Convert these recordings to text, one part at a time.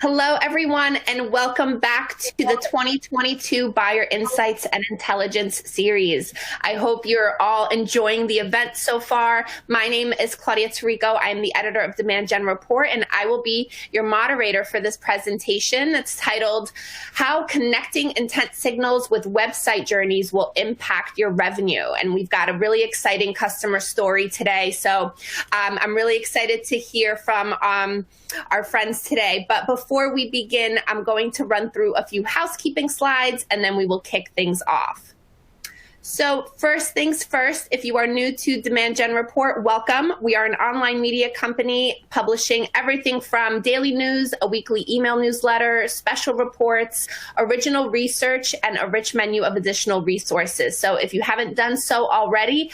Hello, everyone, and welcome back to the 2022 Buyer Insights and Intelligence series. I hope you're all enjoying the event so far. My name is Claudia Tarico. I'm the editor of Demand Gen Report, and I will be your moderator for this presentation that's titled, How Connecting Intent Signals with Website Journeys Will Impact Your Revenue. And we've got a really exciting customer story today. So I'm really excited to hear from our friends today. But before we begin, I'm going to run through a few housekeeping slides and then we will kick things off. So first things first, if you are new to Demand Gen Report, welcome. We are an online media company publishing everything from daily news, a weekly email newsletter, special reports, original research, and a rich menu of additional resources. So if you haven't done so already,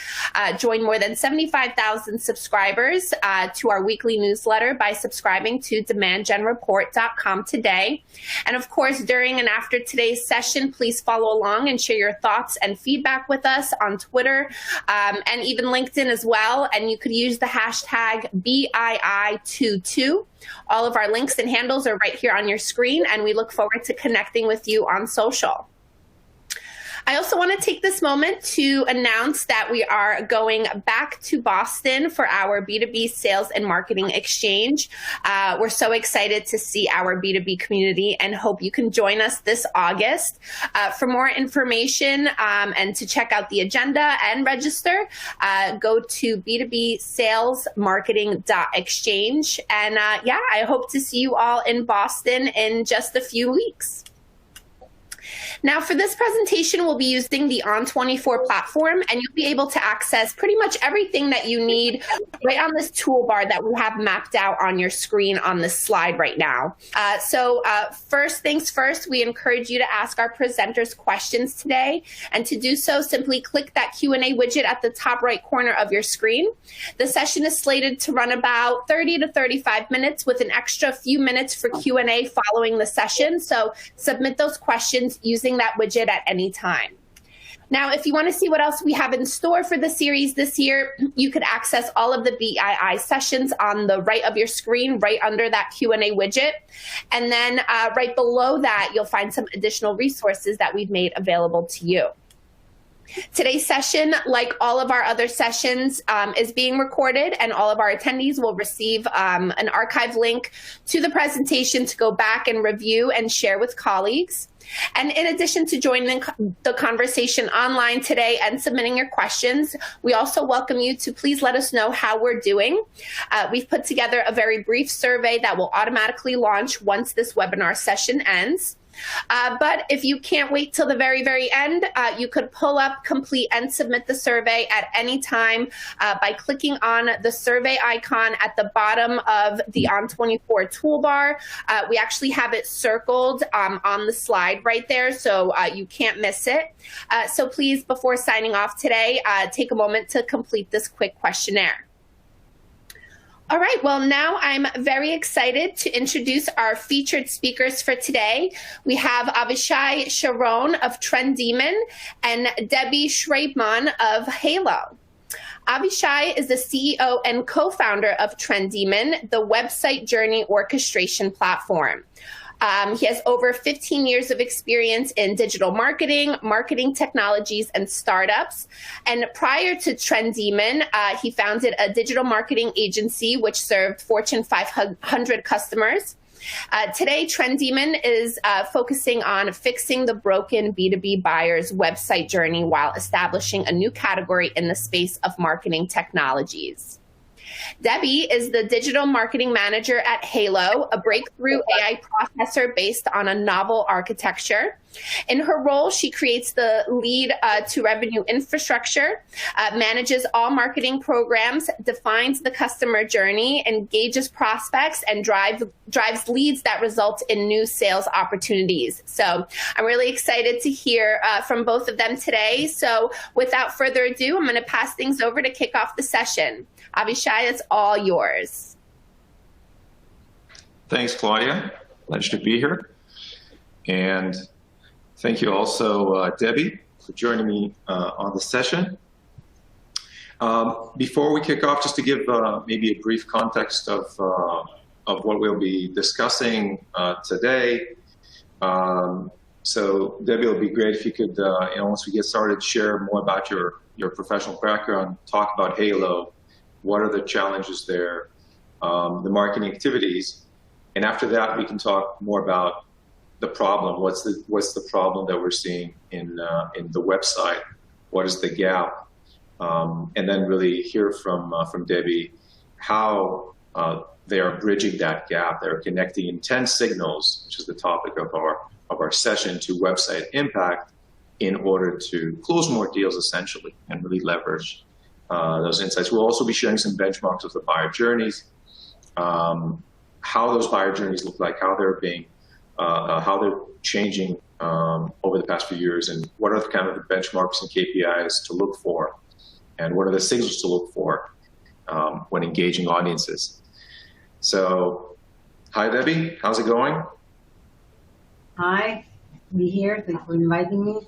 join more than 75,000 subscribers to our weekly newsletter by subscribing to demandgenreport.com today. And of course, during and after today's session, please follow along and share your thoughts and feedback with us on Twitter and even LinkedIn as well. And you could use the hashtag BII22. All of our links and handles are right here on your screen, and we look forward to connecting with you on social. I also want to take this moment to announce that we are going back to Boston for our B2B Sales and Marketing Exchange. We're so excited to see our B2B community and hope you can join us this August. For more information and to check out the agenda and register, go to b2bsalesmarketing.exchange. And I hope to see you all in Boston in just a few weeks. Now, for this presentation, we'll be using the On24 platform, and you'll be able to access pretty much everything that you need right on this toolbar that we have mapped out on your screen on this slide right now. First things first, we encourage you to ask our presenters questions today. And to do so, simply click that Q&A widget at the top right corner of your screen. The session is slated to run about 30 to 35 minutes with an extra few minutes for Q&A following the session. So submit those questions using that widget at any time. Now, if you want to see what else we have in store for the series this year, you could access all of the BII sessions on the right of your screen, right under that Q&A widget. And then right below that, you'll find some additional resources that we've made available to you. Today's session, like all of our other sessions, is being recorded, and all of our attendees will receive an archive link to the presentation to go back and review and share with colleagues. And in addition to joining the conversation online today and submitting your questions, we also welcome you to please let us know how we're doing. We've put together a very brief survey that will automatically launch once this webinar session ends. But if you can't wait till the very, very end, you could pull up, complete, and submit the survey at any time by clicking on the survey icon at the bottom of the On24 toolbar. We actually have it circled on the slide right there, so you can't miss it. So please, before signing off today, take a moment to complete this quick questionnaire. All right, well, now I'm very excited to introduce our featured speakers for today. We have Avishai Sharon of Trendemon and Debbie Schreibman of Halo. Avishai is the CEO and co-founder of Trendemon, the website journey orchestration platform. He has over 15 years of experience in digital marketing, marketing technologies, and startups. And prior to Trendemon, he founded a digital marketing agency which served Fortune 500 customers. Today, Trendemon is focusing on fixing the broken B2B buyer's website journey while establishing a new category in the space of marketing technologies. Debbie is the digital marketing manager at Halo, a breakthrough AI processor based on a novel architecture. In her role, she creates the lead to revenue infrastructure, manages all marketing programs, defines the customer journey, engages prospects, and drives leads that result in new sales opportunities. So I'm really excited to hear from both of them today. So without further ado, I'm going to pass things over to kick off the session. Avishai, it's all yours. Thanks, Claudia. Pleasure to be here. And thank you also, Debbie, for joining me on the session. Before we kick off, just to give maybe a brief context of of what we'll be discussing today. So Debbie, it would be great if you could, once we get started, share more about your professional background, talk about Halo, what are the challenges there, the marketing activities, and after that we can talk more about the problem. What's the problem that we're seeing in the website? What is the gap? And then really hear from Debbie how they are bridging that gap. They're connecting intent signals, which is the topic of our session, to website impact in order to close more deals essentially and really leverage those insights. We'll also be sharing some benchmarks of the buyer journeys, how those buyer journeys look like, how they're changing over the past few years, and what are the kind of the benchmarks and KPIs to look for, and what are the signals to look for when engaging audiences. So, hi Debbie, how's it going? Hi, be here. Thanks for inviting me.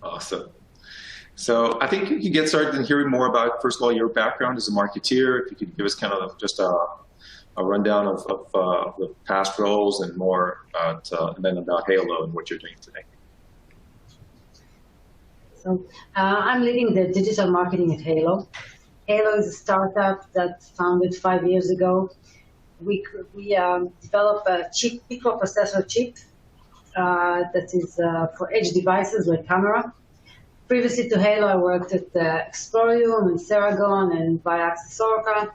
Awesome. So I think you can get started in hearing more about, first of all, your background as a marketeer. If you could give us kind of just a rundown of the past roles and more and then about Halo and what you're doing today. So I'm leading the digital marketing at Halo. Halo is a startup that founded 5 years ago. We develop a chip, microprocessor chip that is for edge devices like camera. Previously to Halo, I worked at Explorium and Ceragon and Biaxis Orca.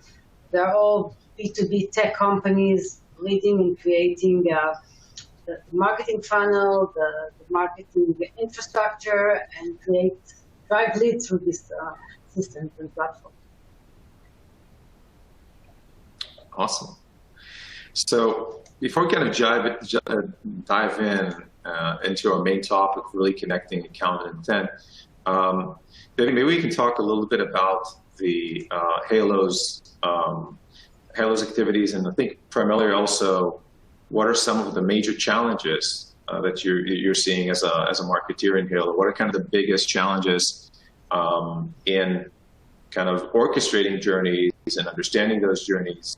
They're all B2B tech companies leading and creating the marketing funnel, the marketing infrastructure, and drive leads through these systems and platforms. Awesome. So before we kind of dive in into our main topic, really connecting account and intent, maybe we can talk a little bit about the Halo's activities, and I think primarily also what are some of the major challenges that you're seeing as a marketeer in Halo? What are kind of the biggest challenges in kind of orchestrating journeys and understanding those journeys?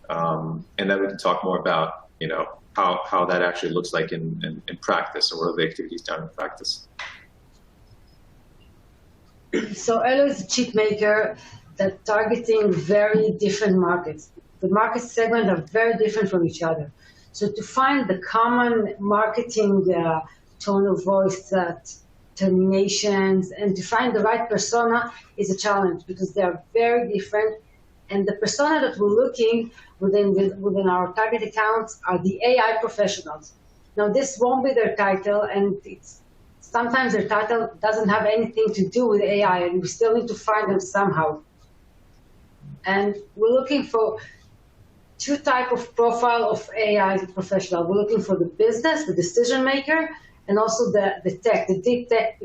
And then we can talk more about, how that actually looks like in practice, or what are the activities done in practice. So Halo is a chip maker that targeting very different markets. The market segments are very different from each other. So to find the common marketing tone of voice, terminations, and to find the right persona is a challenge because they are very different. And the persona that we're looking within our target accounts are the AI professionals. Now, this won't be their title, and sometimes their title doesn't have anything to do with AI, and we still need to find them somehow. And we're looking for two types of profile of AI professional. We're looking for the business, the decision maker, and also the tech, the deep tech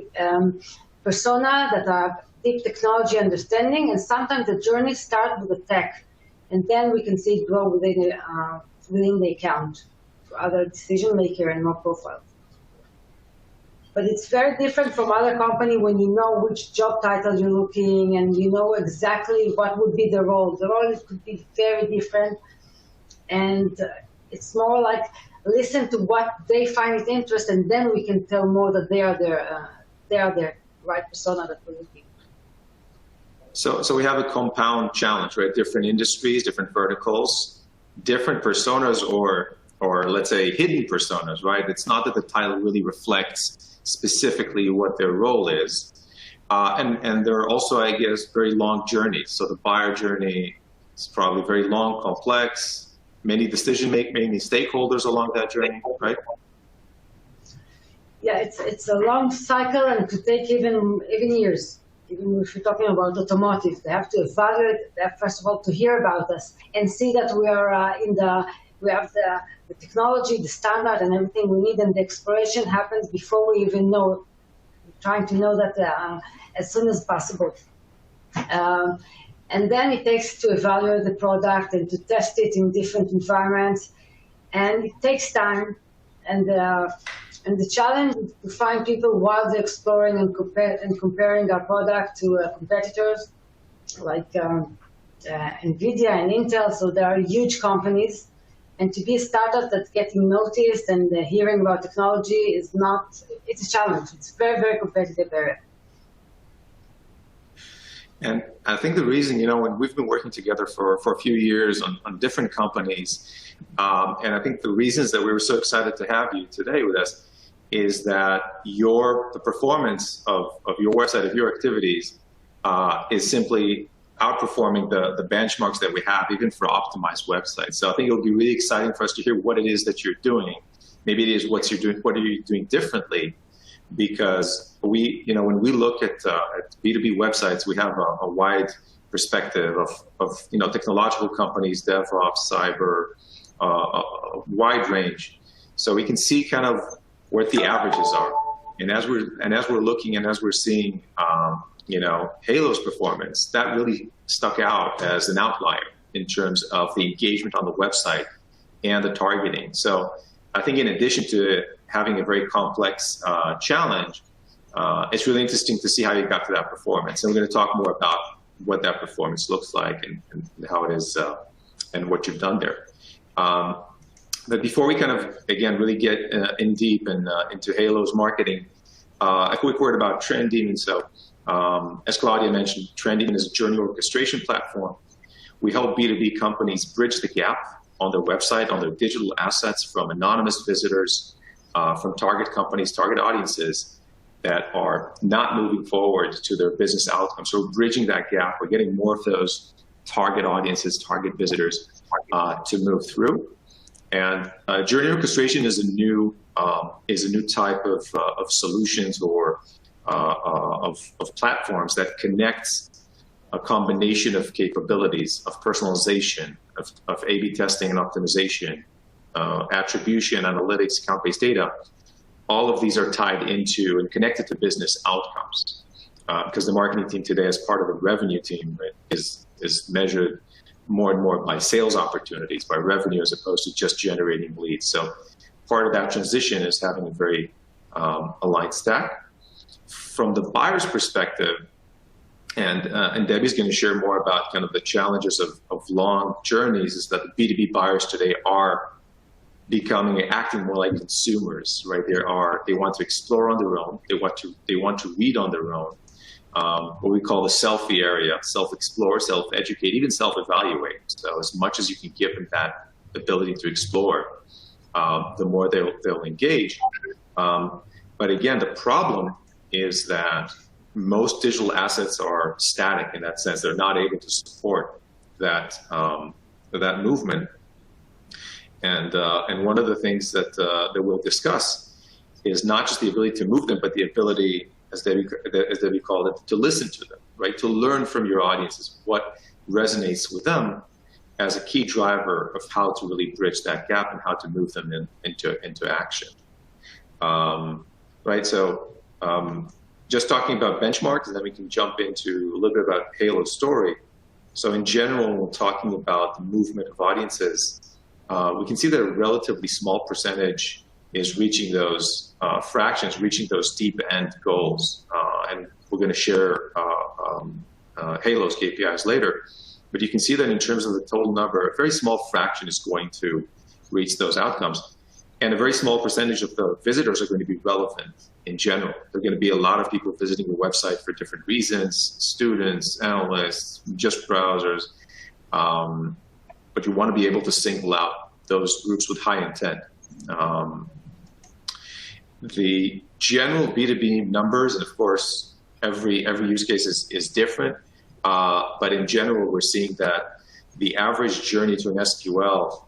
persona that are deep technology understanding. And sometimes the journey starts with the tech, and then we can see it grow within the account for other decision maker and more profiles. But it's very different from other company when you know which job title you're looking and you know exactly what would be the role. The role could be very different, and it's more like listen to what they find it interesting, and then we can tell more that they are their right persona that we're looking. So we have a compound challenge, right? Different industries, different verticals, different personas, or let's say hidden personas, right? It's not that the title really reflects specifically what their role is. And there are also, I guess, very long journeys. So the buyer journey is probably very long, complex, many stakeholders along that journey, right? Yeah, it's a long cycle, and it could take even years. Even if you're talking about automotive, they have to evaluate, first of all, to hear about us and see that we are we have the technology, the standard, and everything we need, and the exploration happens before we even know. We're trying to know that as soon as possible. And then it takes to evaluate the product and to test it in different environments, and it takes time. And the challenge is to find people while they're exploring and comparing our product to competitors, like NVIDIA and Intel, so there are huge companies. And to be a startup that's getting noticed and hearing about technology is not, it's a challenge. It's a very, very competitive area. And I think the reason, when we've been working together for a few years on different companies, and I think the reasons that we were so excited to have you today with us is that the performance of your website, of your activities, is simply outperforming the benchmarks that we have, even for optimized websites. So I think it'll be really exciting for us to hear what it is that you're doing. Maybe it is what are you doing differently? Because when we look at B2B websites, we have a wide perspective of technological companies, DevOps, cyber, a wide range. So we can see kind of what the averages are. And as we're looking and as we're seeing, Halo's performance, that really stuck out as an outlier in terms of the engagement on the website and the targeting. So I think in addition to having a very complex challenge, it's really interesting to see how you got to that performance. And we're going to talk more about what that performance looks like and how it is and what you've done there. But before we kind of, again, really get in deep and into Halo's marketing, a quick word about Trendemon. So as Claudia mentioned, Trendemon is a journey orchestration platform. We help B2B companies bridge the gap on their website, on their digital assets from anonymous visitors, from target companies, target audiences that are not moving forward to their business outcomes. So we're bridging that gap. We're getting more of those target audiences, target visitors to move through. And journey orchestration is a new type of solutions or of platforms that connects a combination of capabilities of personalization, of A/B testing and optimization, attribution, analytics, account-based data. All of these are tied into and connected to business outcomes, because the marketing team today, as part of the revenue team, right, is measured more and more by sales opportunities, by revenue, as opposed to just generating leads. So part of that transition is having a very aligned stack. From the buyer's perspective, and Debbie's going to share more about kind of the challenges of long journeys, is that the B2B buyers today are acting more like consumers, right? They want to explore on their own. They want to read on their own. What we call the selfie area, self-explore, self-educate, even self-evaluate. So as much as you can give them that ability to explore, the more they'll engage. But again, the problem is that most digital assets are static in that sense. They're not able to support that movement. And one of the things that we'll discuss is not just the ability to move them, but the ability, as Debbie called it, to listen to them, right? To learn from your audiences what resonates with them as a key driver of how to really bridge that gap and how to move them into action, right? So just talking about benchmarks, and then we can jump into a little bit about Halo's story. So in general, when we're talking about the movement of audiences, we can see that a relatively small percentage is reaching those fractions, reaching those deep end goals. And we're going to share Halo's KPIs later. But you can see that in terms of the total number, a very small fraction is going to reach those outcomes. And a very small percentage of the visitors are going to be relevant in general. There are going to be a lot of people visiting your website for different reasons, students, analysts, just browsers. But you want to be able to single out those groups with high intent. The general B2B numbers, and of course, every use case is different. But in general, we're seeing that the average journey to an SQL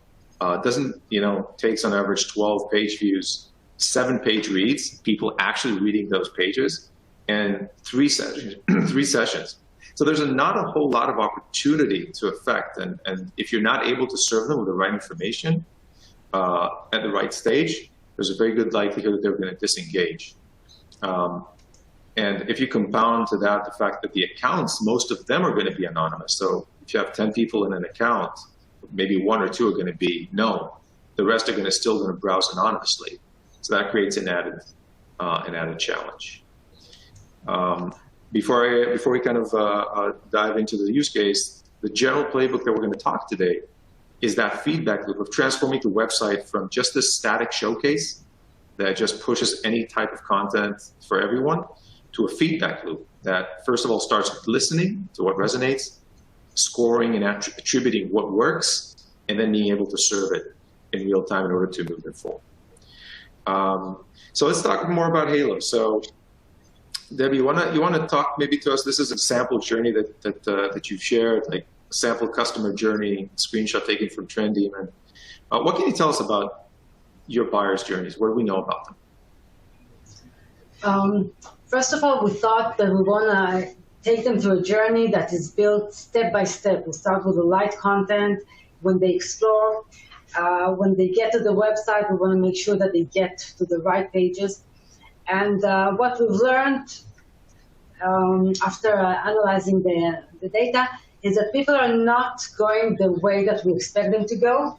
takes on average 12 page views, 7 page reads, people actually reading those pages, and 3 sessions. So there's not a whole lot of opportunity to affect. And if you're not able to serve them with the right information at the right stage, there's a very good likelihood that they're going to disengage. And if you compound to that the fact that the accounts, most of them are going to be anonymous. So if you have 10 people in an account, maybe 1 or 2 are going to be known. The rest are still going to browse anonymously. So that creates an added challenge. Before we kind of dive into the use case, the general playbook that we're going to talk today is that feedback loop of transforming the website from just a static showcase that just pushes any type of content for everyone to a feedback loop that, first of all, starts with listening to what resonates, scoring and attributing what works, and then being able to serve it in real time in order to move it forward. So let's talk more about Halo. So Debbie, you want to talk maybe to us? This is a sample journey that you've shared, like a sample customer journey, screenshot taken from Trendyman. What can you tell us about your buyers' journeys? What do we know about them? First of all, we thought that we want to take them through a journey that is built step by step. We start with the light content. When they explore, when they get to the website, we want to make sure that they get to the right pages. And what we've learned after analyzing the data is that people are not going the way that we expect them to go.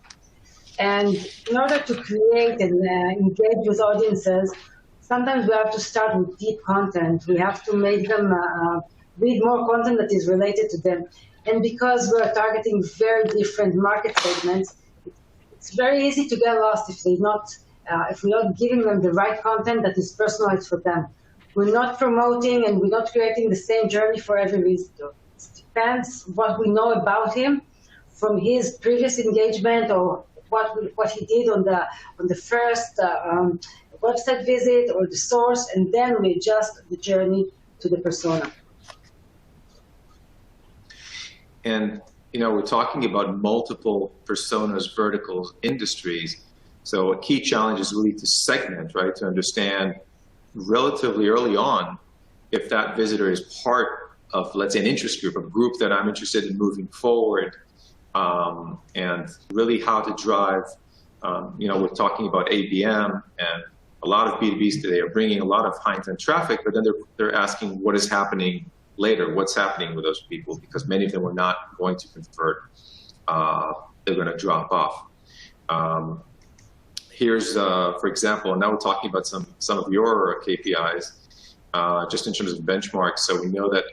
And in order to create and engage with audiences, sometimes we have to start with deep content. We have to make them read more content that is related to them. And because we're targeting very different market segments, it's very easy to get lost if we're not giving them the right content that is personalized for them. We're not promoting and we're not creating the same journey for every visitor. It depends what we know about him from his previous engagement or what he did on the first website visit or the source, and then we adjust the journey to the persona. And we're talking about multiple personas, verticals, industries. So a key challenge is really to segment, right? To understand relatively early on if that visitor is part of, let's say, an interest group, a group that I'm interested in moving forward, and really how to drive, we're talking about ABM, and a lot of B2Bs today are bringing a lot of high-intent traffic, but then they're asking what is happening later, what's happening with those people, because many of them are not going to convert. They're going to drop off. Here's, for example, now we're talking about some of your KPIs, just in terms of benchmarks. So we know that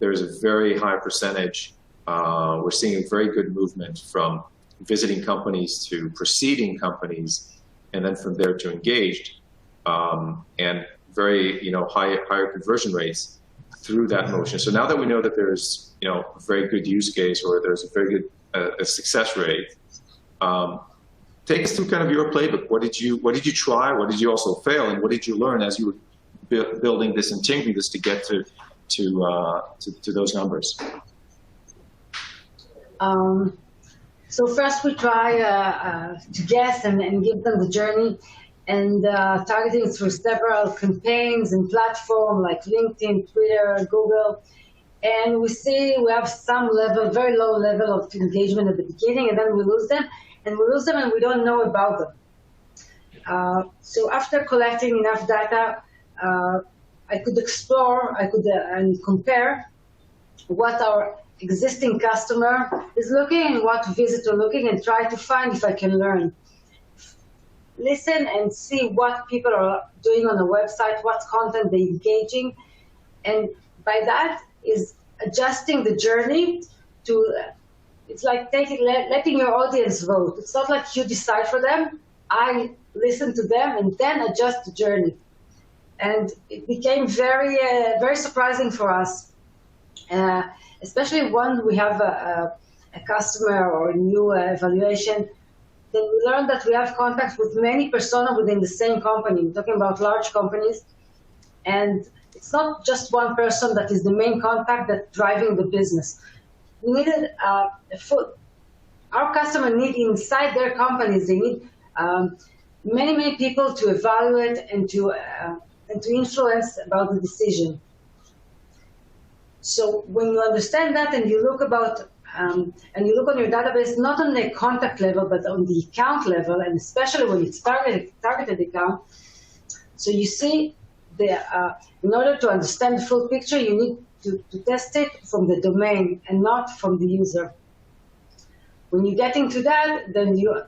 there's a very high percentage. We're seeing a very good movement from visiting companies to preceding companies, and then from there to engaged, and very higher conversion rates through that motion. So now that we know that there's a very good use case, or there's a very good success rate, take us through kind of your playbook. What did you try? What did you also fail? And what did you learn as you were building this and changing this to get to those numbers? So first we try to guess and give them the journey, and targeting through several campaigns and platforms like LinkedIn, Twitter, Google. And we see we have some level, very low level of engagement at the beginning, and then we lose them. And we don't know about them. So after collecting enough data, I could explore, and compare what our existing customer is looking and what visitor looking, and try to find if I can learn. Listen and see what people are doing on the website, what content they're engaging. And by that is adjusting the journey to, it's like letting your audience vote. It's not like you decide for them. I listen to them and then adjust the journey. And it became very, very surprising for us, especially when we have a customer or a new evaluation. Then we learned that we have contacts with many personas within the same company. We're talking about large companies. And it's not just one person that is the main contact that's driving the business. We needed our customer need inside their companies, they need many people to evaluate and to influence about the decision. So when you understand that and you look about and you look on your database, not on the contact level, but on the account level, and especially when it's targeted account, so you see in order to understand the full picture, you need to test it from the domain and not from the user. When you get into that, then you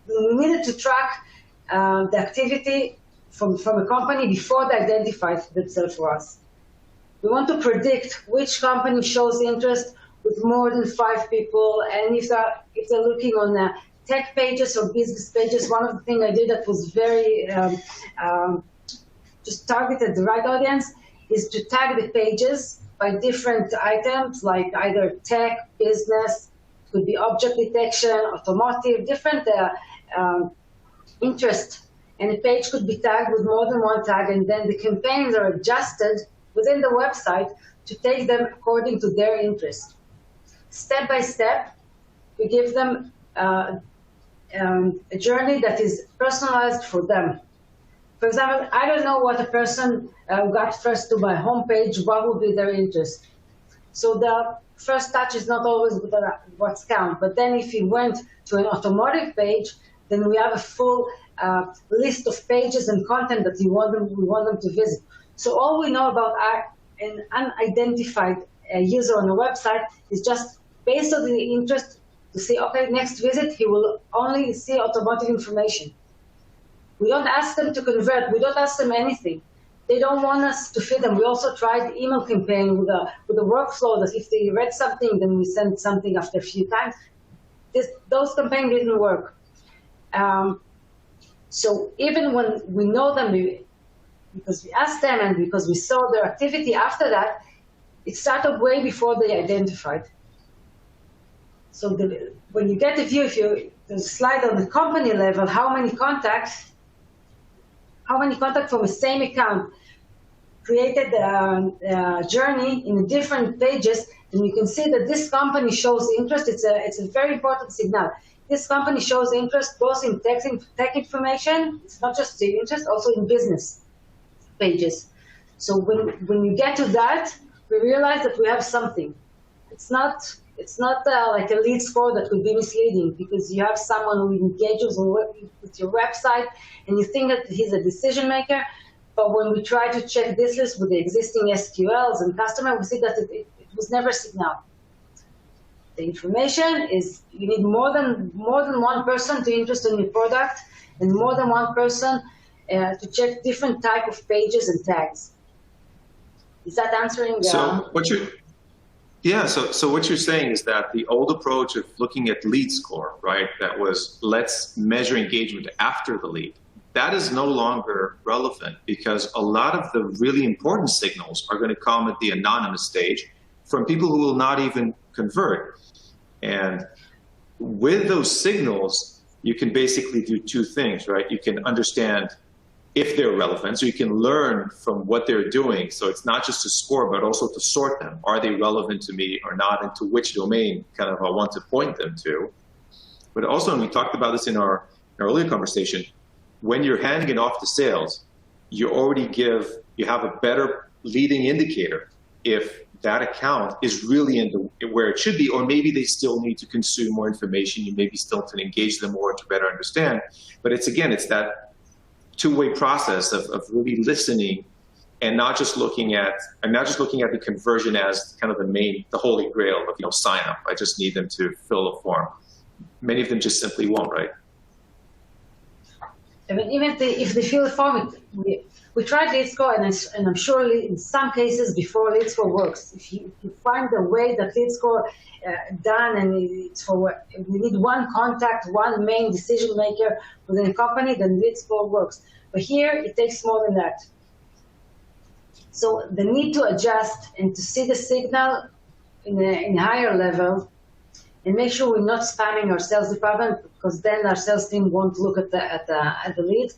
needed to track the activity from a company before they identify themselves for us. We want to predict which company shows interest, with more than 5 people. And if they're looking on tech pages or business pages, one of the things I did that was very just targeted the right audience is to tag the pages by different items, like either tech, business, could be object detection, automotive, different interest. And the page could be tagged with more than one tag, and then the campaigns are adjusted within the website to take them according to their interest. Step by step, we give them a journey that is personalized for them. For example, I don't know what a person got first to my homepage, what would be their interest. So the first touch is not always what's count. But then if you went to an automotive page, then we have a full list of pages and content that we want them to visit. So all we know about an unidentified user on a website is just based on the interest to say, okay, next visit, he will only see automotive information. We don't ask them to convert. We don't ask them anything. They don't want us to feed them. We also tried email campaign with a workflow that if they read something, then we send something after a few times. Those campaigns didn't work. So even when we know them, because we asked them and because we saw their activity after that, it started way before they identified. So when you get the view, there's a slide on the company level, how many contacts from the same account created a journey in different pages, and you can see that this company shows interest. It's a very important signal. This company shows interest both in tech information, it's not just the interest, also in business pages. So when you get to that, we realize that we have something. It's not like a lead score that could be misleading, because you have someone who engages with your website and you think that he's a decision maker, but when we try to check this list with the existing SQLs and customer, we see that it was never signaled. The information is you need more than one person to interest in your product, and more than one person to check different type of pages and tags. Is that answering? So what you're saying is that the old approach of looking at lead score, right, that was let's measure engagement after the lead, that is no longer relevant, because a lot of the really important signals are going to come at the anonymous stage from people who will not even convert. And with those signals, you can basically do two things, right? You can understand if they're relevant, so you can learn from what they're doing. So it's not just to score, but also to sort them. Are they relevant to me or not, and to which domain kind of I want to point them to? But also, and we talked about this in our earlier conversation, when you're handing it off to sales, you have a better leading indicator if that account is really where it should be, or maybe they still need to consume more information. You maybe still to engage them more to better understand. But it's that two-way process of really listening and not just looking at the conversion as kind of the holy grail of sign up. I just need them to fill a form. Many of them just simply won't, right? I mean, even if they fill a form, we tried lead score, and I'm sure in some cases before lead score works. If you find the way that lead score done, and we need one contact, one main decision maker within a company, then lead score works. But here it takes more than that. So the need to adjust and to see the signal in a higher level, and make sure we're not spamming our sales department, because then our sales team won't look at the leads.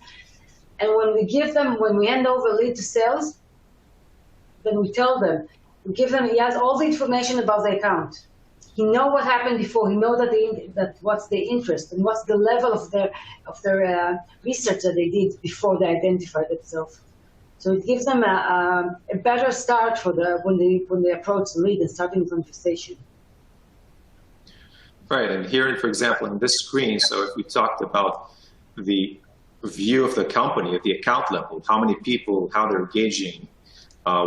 And when we hand over lead to sales, then we tell them, he has all the information about the account. He knows what happened before. He knows that what's the interest and what's the level of their research that they did before they identified themselves. So it gives them a better start when they approach the lead and start the conversation. Right, and here, for example, in this screen, so if we talked about the view of the company at the account level, how many people, how they're engaging,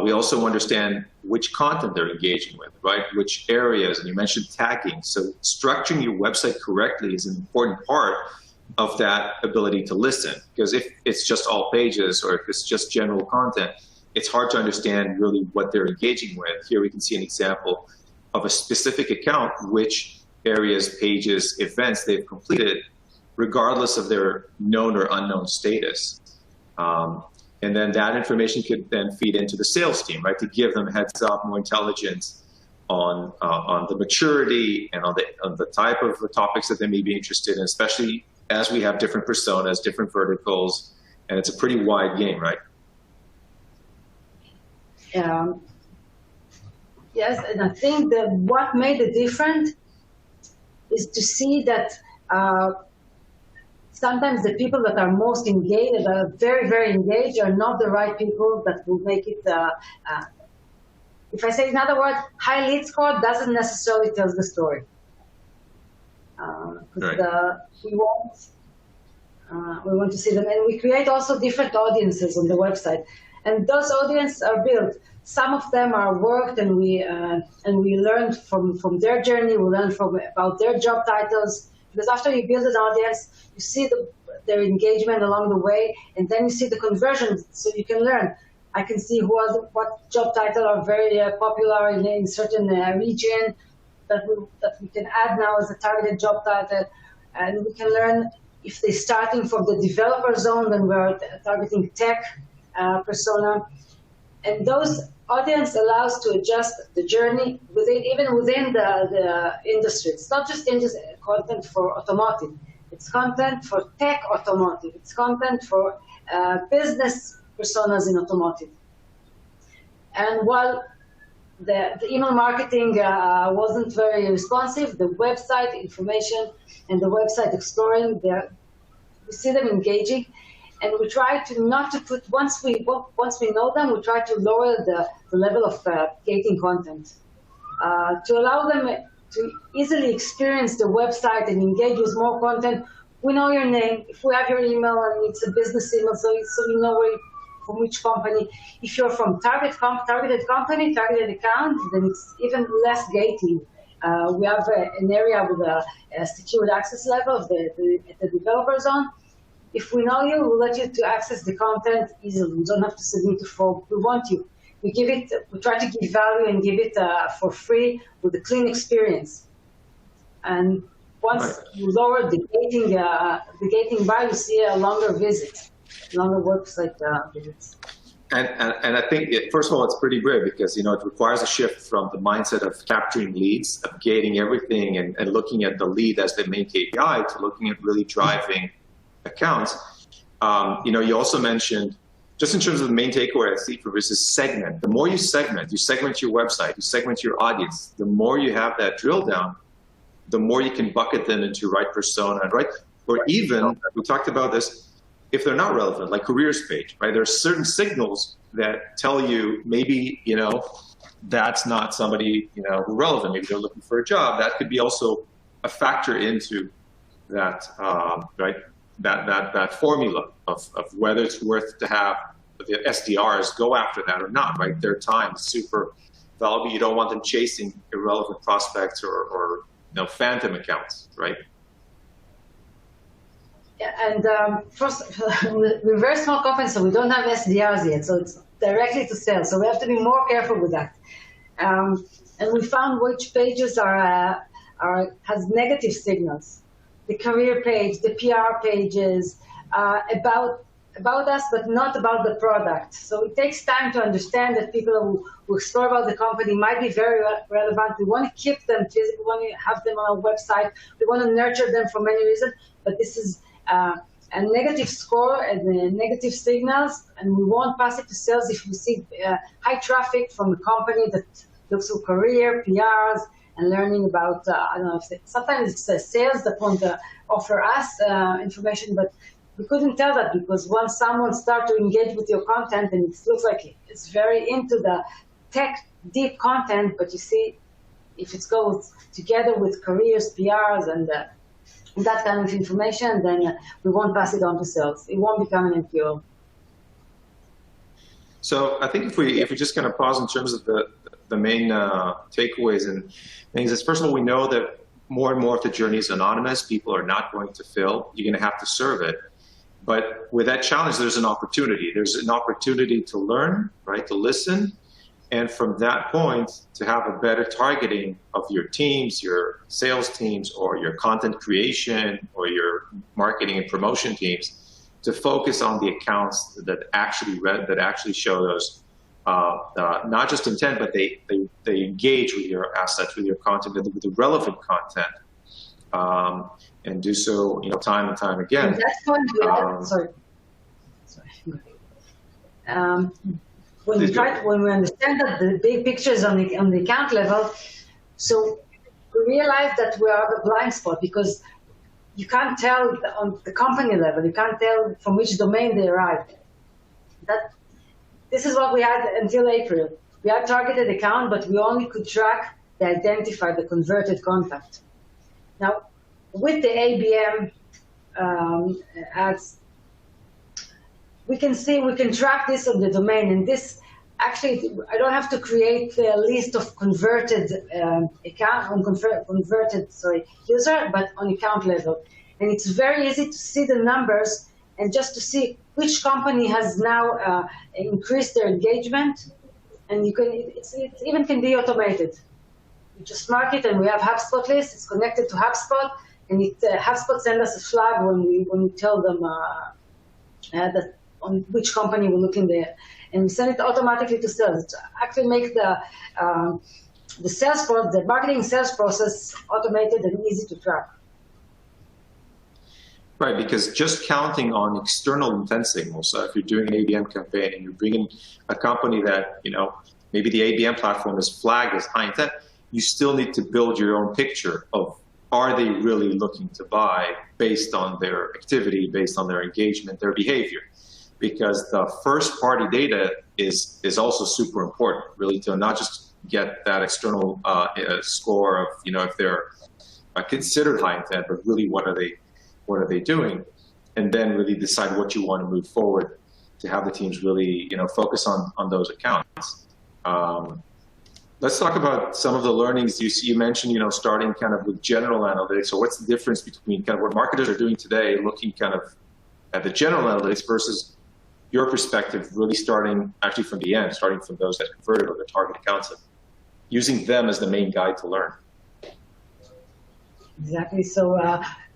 we also understand which content they're engaging with, right? Which areas, and you mentioned tagging. So structuring your website correctly is an important part of that ability to listen, because if it's just all pages or if it's just general content, it's hard to understand really what they're engaging with. Here we can see an example of a specific account which areas, pages, events they've completed, regardless of their known or unknown status. And then that information could then feed into the sales team, right, to give them heads up, more intelligence on the maturity and on the type of the topics that they may be interested in, especially as we have different personas, different verticals, and it's a pretty wide game, right? Yes, and I think that what made it different is to see that sometimes the people that are most engaged, that are very, very engaged, are not the right people that will make it. If I say in other words, high lead score doesn't necessarily tell the story. Right. We want to see them, and we create also different audiences on the website, and those audiences are built. Some of them are worked, and we learn from their journey. We learn about their job titles, because after you build an audience, you see their engagement along the way, and then you see the conversion, so you can learn. I can see what job title are very popular in certain region that we can add now as a targeted job title, and we can learn if they're starting from the developer zone, then we're targeting tech persona. And those audience allows to adjust the journey even within the industry. It's not just content for automotive. It's content for tech automotive. It's content for business personas in automotive. And while the email marketing wasn't very responsive, the website information and the website exploring, we see them engaging. And we try to not to put, once we know them, we try to lower the level of gating content to allow them to easily experience the website and engage with more content. We know your name. If we have your email and it's a business email, so we know from which company. If you're from targeted company, targeted account, then it's even less gating. We have an area with a secured access level at the developer zone. If we know you, we'll let you to access the content easily. You don't have to submit a form. We want you. We try to give value and give it for free with a clean experience. And once you lower the gating bar, you see a longer website visits. And I think, first of all, it's pretty brave because, it requires a shift from the mindset of capturing leads, of gating everything and looking at the lead as the main KPI to looking at really driving accounts. You also mentioned, just in terms of the main takeaway I see for this is segment. The more you segment your website, you segment your audience, the more you have that drill down, the more you can bucket them into right persona, right? Or even, we talked about this, if they're not relevant, like careers page, right? There are certain signals that tell you maybe, that's not somebody, who's relevant. Maybe they're looking for a job. That could be also a factor into that, right? That formula of whether it's worth to have the SDRs go after that or not, right? Their time is super valuable. You don't want them chasing irrelevant prospects or phantom accounts, right? Yeah, and first, we're a very small company, so we don't have SDRs yet, so it's directly to sales. So we have to be more careful with that. And we found which pages has negative signals. The career page, the PR pages, about us, but not about the product. So it takes time to understand that people who explore about the company might be very relevant. We want to keep them, we want to have them on our website. We want to nurture them for many reasons, but this is a negative score and negative signals, and we won't pass it to sales if we see high traffic from a company that looks for career, PRs, and learning about, I don't know, sometimes it's sales that want to offer us information, but we couldn't tell that because once someone starts to engage with your content and it looks like it's very into the tech deep content, but you see if it goes together with careers, PRs, and that kind of information, then we won't pass it on to sales. It won't become an NPO. So I think if we just kind of pause in terms of the main takeaways and things is, first of all, we know that more and more of the journey is anonymous. People are not going to fill. You're going to have to serve it. But with that challenge, there's an opportunity. There's an opportunity to learn, right, to listen, And from that point, to have a better targeting of your teams, your sales teams, or your content creation, or your marketing and promotion teams, to focus on the accounts that actually show those not just intent, but they engage with your assets, with your content, with the relevant content, and do so time and time again. And that's when when we understand that the big picture is on the account level, so we realize that we are the blind spot, because you can't tell on the company level, you can't tell from which domain they arrived. This is what we had until April. We had targeted account, but we only could track the identified, the converted contact. Now, with the ABM ads, we can track this on the domain, and this actually, I don't have to create a list of converted user, but on account level. And it's very easy to see the numbers and just to see which company has now increased their engagement, and it even can be automated. You just mark it, and we have HubSpot list. It's connected to HubSpot, and HubSpot sends us a flag when we tell them that on which company we're looking there, and we send it automatically to sales. It actually make the marketing sales process automated and easy to track. Right, because just counting on external intent signals, so if you're doing an ABM campaign and you're bringing a company that, maybe the ABM platform is flagged as high intent, you still need to build your own picture of, are they really looking to buy based on their activity, based on their engagement, their behavior? Because the first party data is also super important, really, to not just get that external score of, if they're considered high intent, but really what are they doing? And then really decide what you want to move forward to have the teams really, focus on those accounts. Let's talk about some of the learnings you mentioned, starting kind of with general analytics. So what's the difference between kind of what marketers are doing today, looking kind of at the general analytics versus your perspective, really starting actually from the end, starting from those that converted or the target accounts, and using them as the main guide to learn? Exactly. So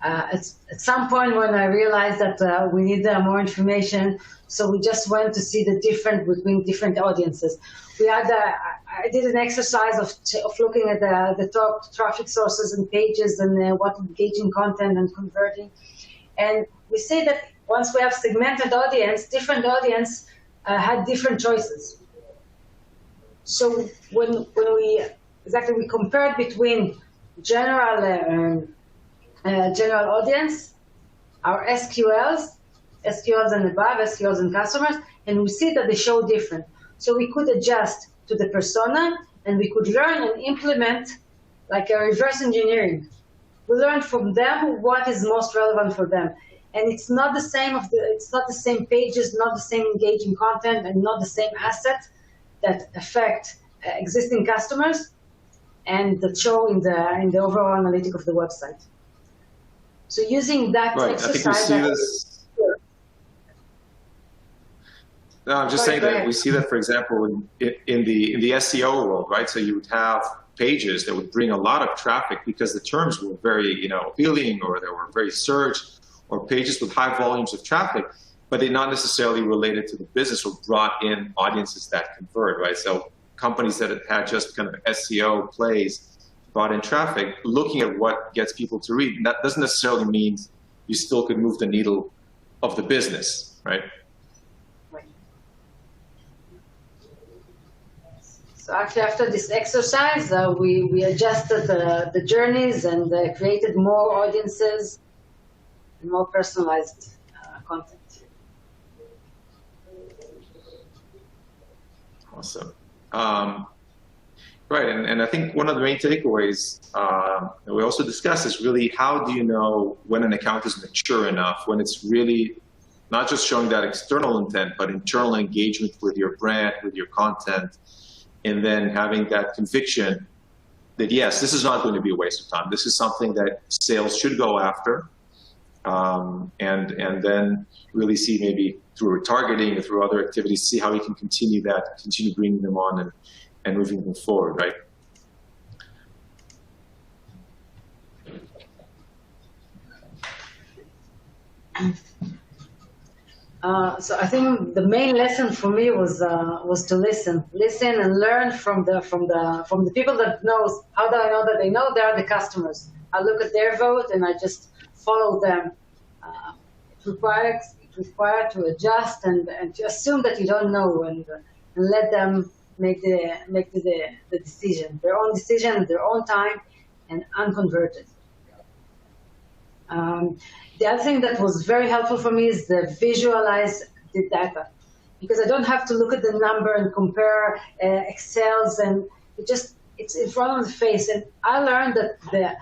at some point when I realized that we need more information, so we just went to see the difference between different audiences. I did an exercise of looking at the top traffic sources and pages and what engaging content and converting. And we see that once we have segmented audience, different audience had different choices. So when we compared between general audience, our SQLs and above, SQLs and customers, and we see that they show different. So we could adjust to the persona, and we could learn and implement like a reverse engineering. We learned from them what is most relevant for them. And it's not the same it's not the same pages, not the same engaging content, and not the same assets that affect existing customers and that show in the overall analytic of the website. So using that exercise. I think we see this. No, I'm just saying that we see that, for example, in the SEO world, right? So you would have pages that would bring a lot of traffic because the terms were very, appealing, or they were very searched, or pages with high volumes of traffic, but they're not necessarily related to the business or brought in audiences that convert, right? So companies that had just kind of SEO plays brought in traffic, looking at what gets people to read. And that doesn't necessarily mean you still could move the needle of the business, right? So actually, after this exercise, we adjusted the journeys and created more audiences and more personalized content. Awesome. Right, and I think one of the main takeaways that we also discussed is really, how do you know when an account is mature enough, when it's really not just showing that external intent, but internal engagement with your brand, with your content, and then having that conviction that, yes, this is not going to be a waste of time. This is something that sales should go after. and then really see maybe through retargeting or through other activities, see how we can continue bringing them on and moving them forward, right? So I think the main lesson for me was to listen and learn from the people that knows. How do I know that they know? They are the customers. I look at their vote and I just follow them. It requires to adjust and to assume that you don't know and let them make the decision, their own decision at their own time and unconverted. The other thing that was very helpful for me is the visualize the data, because I don't have to look at the number and compare Excels, and it's in front of the face. And I learned that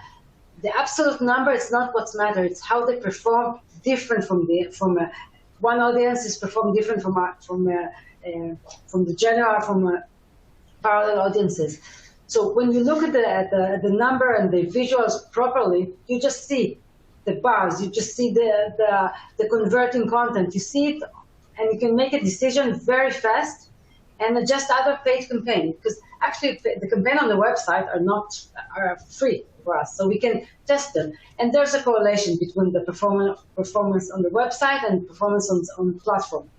the absolute number is not what's matter. It's how they perform different from one audience is perform different from the general parallel audiences. So when you look at the number and the visuals properly, you just see the bars, you just see the converting content. You see it, and you can make a decision very fast and adjust other paid campaign, because actually the campaign on the website are free for us, so we can test them. And there's a correlation between the performance on the website and performance on the platform.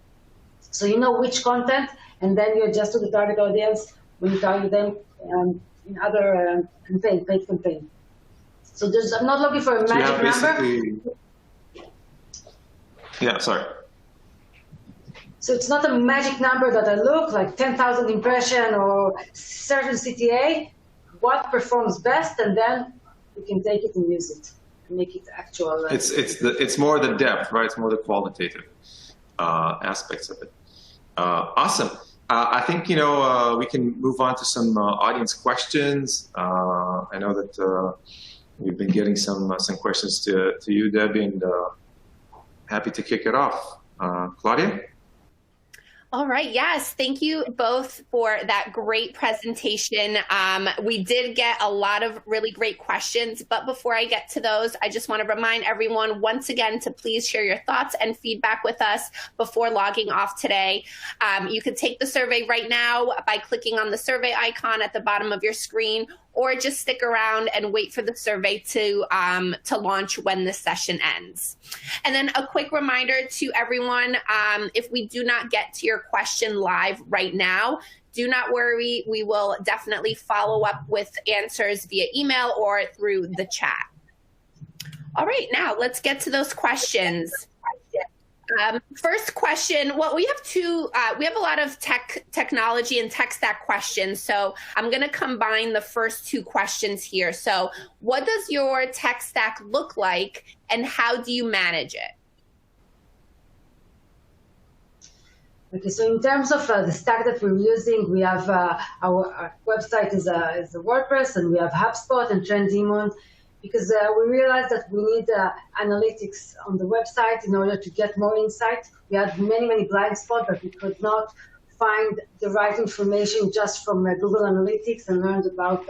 So you know which content, and then you adjust to the target audience when you target them in other paid campaign. So I'm not looking for a magic number. Yeah, sorry. So it's not a magic number that I look like 10,000 impression or certain CTA. What performs best, and then we can take it and use it and make it actual. It's more the depth, right? It's more the qualitative aspects of it. Awesome. I think we can move on to some audience questions. I know that we've been getting some questions to you, Debbie, and happy to kick it off. Claudia? All right. Yes. Thank you both for that great presentation. We did get a lot of really great questions, but before I get to those, I just want to remind everyone once again to please share your thoughts and feedback with us before logging off today. You can take the survey right now by clicking on the survey icon at the bottom of your screen, or just stick around and wait for the survey to launch when the session ends. And then a quick reminder to everyone, if we do not get to your question live right now, do not worry, we will definitely follow up with answers via email or through the chat. All right, now let's get to those questions. First question, well, we have a lot of technology and tech stack questions, so I'm going to combine the first two questions here. So what does your tech stack look like, and how do you manage it? Okay, so in terms of the stack that we're using, we have our website is a WordPress, and we have HubSpot and TrendDemon, because we realized that we need analytics on the website in order to get more insight. We had many blind spots, but we could not find the right information just from Google Analytics and learned about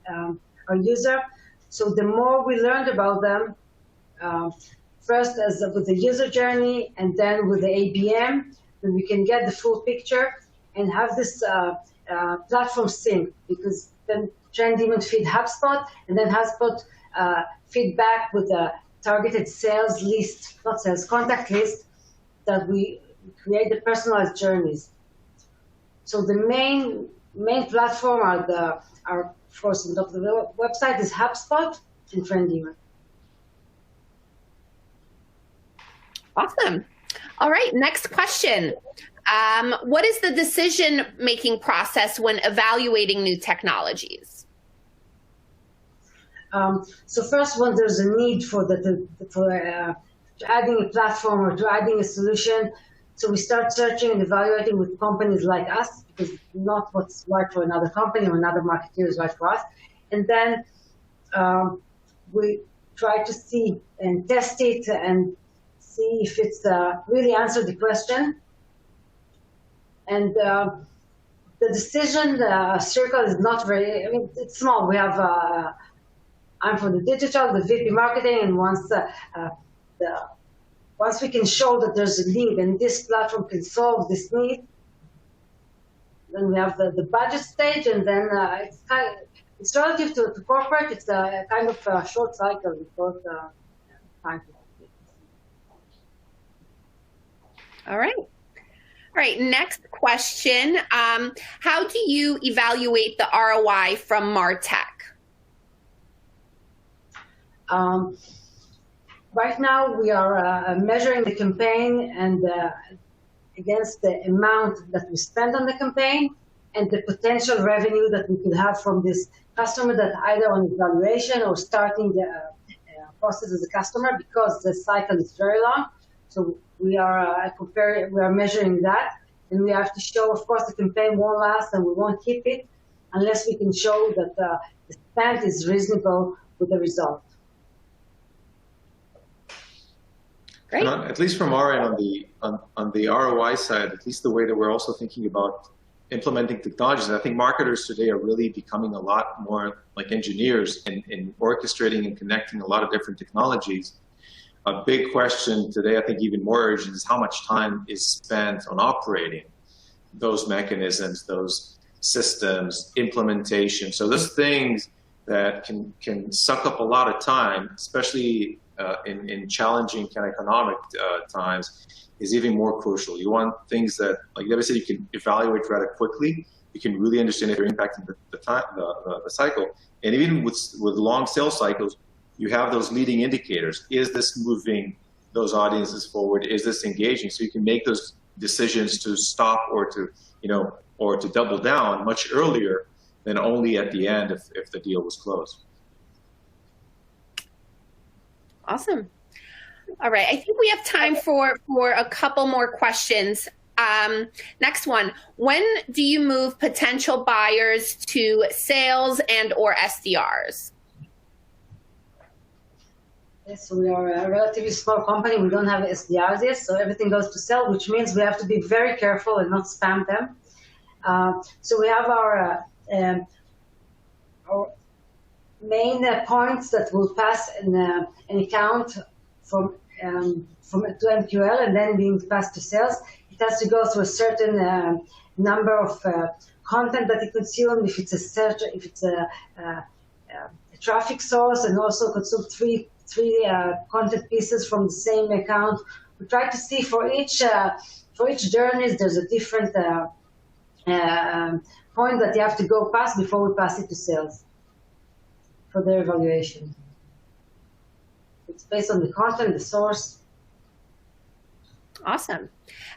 our user. So the more we learned about them, first with the user journey and then with the ABM, then we can get the full picture and have this platform sync, because then TrendDemon feed HubSpot, and then HubSpot feedback with a targeted sales list, not sales, contact list, that we create the personalized journeys. So the main platform are of course, on top of the website is HubSpot and TrendDemon. Awesome. All right, next question. What is the decision-making process when evaluating new technologies? So first, when there's a need for adding a platform or to adding a solution, so we start searching and evaluating with companies like us, because not what's right for another company or another marketer is right for us. And then we try to see and test it and see if it's really answered the question. And the decision circle is not very, it's small. We have I'm for the digital, the VP marketing, and once the once we can show that there's a need and this platform can solve this need, then we have the budget stage, and then it's relative to corporate. It's a kind of a short cycle before time. All right. All right. Next question. How do you evaluate the ROI from MarTech? Right now, we are measuring the campaign and against the amount that we spend on the campaign and the potential revenue that we could have from this customer that either on evaluation or starting the process as a customer, because the cycle is very long. So we are measuring that, and we have to show, of course, the campaign won't last and we won't keep it unless we can show that the spend is reasonable with the result. Great. At least from our end on the ROI side, at least the way that we're also thinking about implementing technologies, I think marketers today are really becoming a lot more like engineers in orchestrating and connecting a lot of different technologies. A big question today, I think even more urgent, is how much time is spent on operating those mechanisms, those systems, implementation. So those things that can suck up a lot of time, especially in challenging kind of economic times, is even more crucial. You want things that, like Debbie said, you can evaluate rather quickly. You can really understand if they're impacting the cycle. And even with long sales cycles, you have those leading indicators. Is this moving those audiences forward? Is this engaging? So you can make those decisions to stop or to double down much earlier than only at the end if the deal was closed. Awesome. All right. I think we have time for a couple more questions. Next one. When do you move potential buyers to sales and or SDRs? Yes, we are a relatively small company. We don't have SDRs yet, so everything goes to sales, which means we have to be very careful and not spam them. So we have our main points that will pass an account from to MQL and then being passed to sales. It has to go through a certain number of content that it consumes. If it's a search, if it's a traffic source, and also consume three content pieces from the same account. We try to see for each journey there's a different point that you have to go past before we pass it to sales for their evaluation. It's based on the content, the source. Awesome.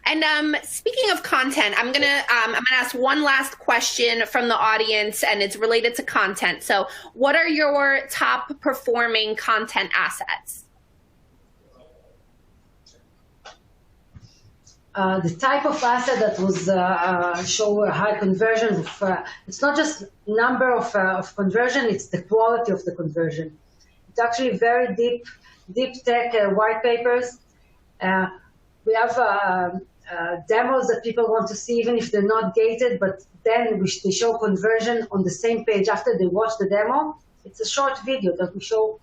And speaking of content, I'm gonna ask one last question from the audience, and it's related to content. So, what are your top performing content assets? The type of asset that was show a high conversion of it's not just number of conversion, it's the quality of the conversion. It's actually very deep tech white papers. We have demos that people want to see even if they're not gated, but then they show conversion on the same page after they watch the demo. It's a short video that we show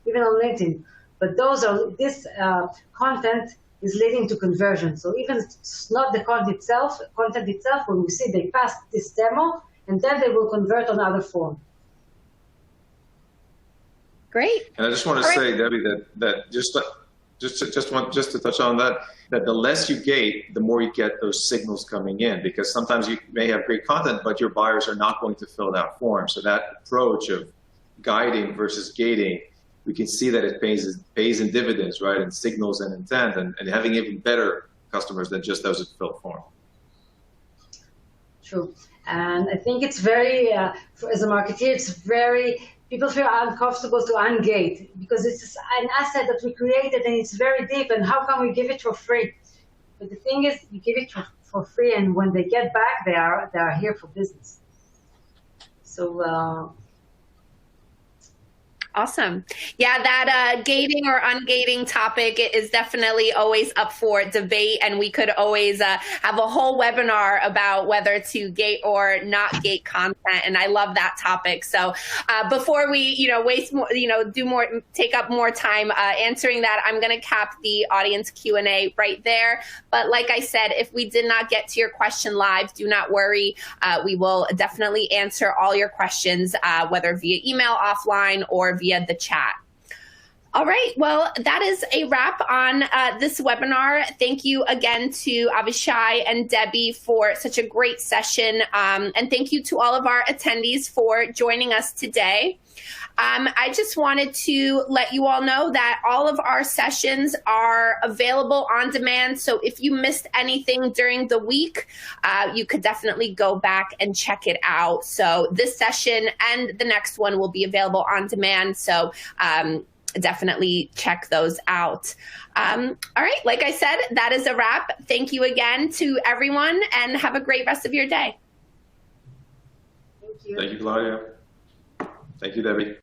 even on LinkedIn. But this content is leading to conversion. So even if it's not the content itself, when we see they passed this demo, and then they will convert on other form. Great. And I just want to say, Debbie, that just to touch on that the less you gate, the more you get those signals coming in, because sometimes you may have great content, but your buyers are not going to fill that form. So that approach of guiding versus gating, we can see that it pays in dividends, right? And signals and intent, and having even better customers than just those that fill form. True. And I think it's very, as a marketer, people feel uncomfortable to ungate because it's an asset that we created and it's very deep, and how can we give it for free? But the thing is, you give it for free, and when they get back, they are here for business. So Awesome. Yeah, that gating or ungating topic is definitely always up for debate, and we could always have a whole webinar about whether to gate or not gate content. And I love that topic. So before we, waste more, take up more time answering that, I'm going to cap the audience Q&A right there. But like I said, if we did not get to your question live, do not worry. We will definitely answer all your questions, whether via email, offline, or via the chat. All right, well, that is a wrap on this webinar. Thank you again to Avishai and Debbie for such a great session. And thank you to all of our attendees for joining us today. I just wanted to let you all know that all of our sessions are available on demand. So if you missed anything during the week, you could definitely go back and check it out. So this session and the next one will be available on demand. So definitely check those out. All right, like I said, that is a wrap. Thank you again to everyone and have a great rest of your day. Thank you. Thank you, Claudia. Thank you, Debbie.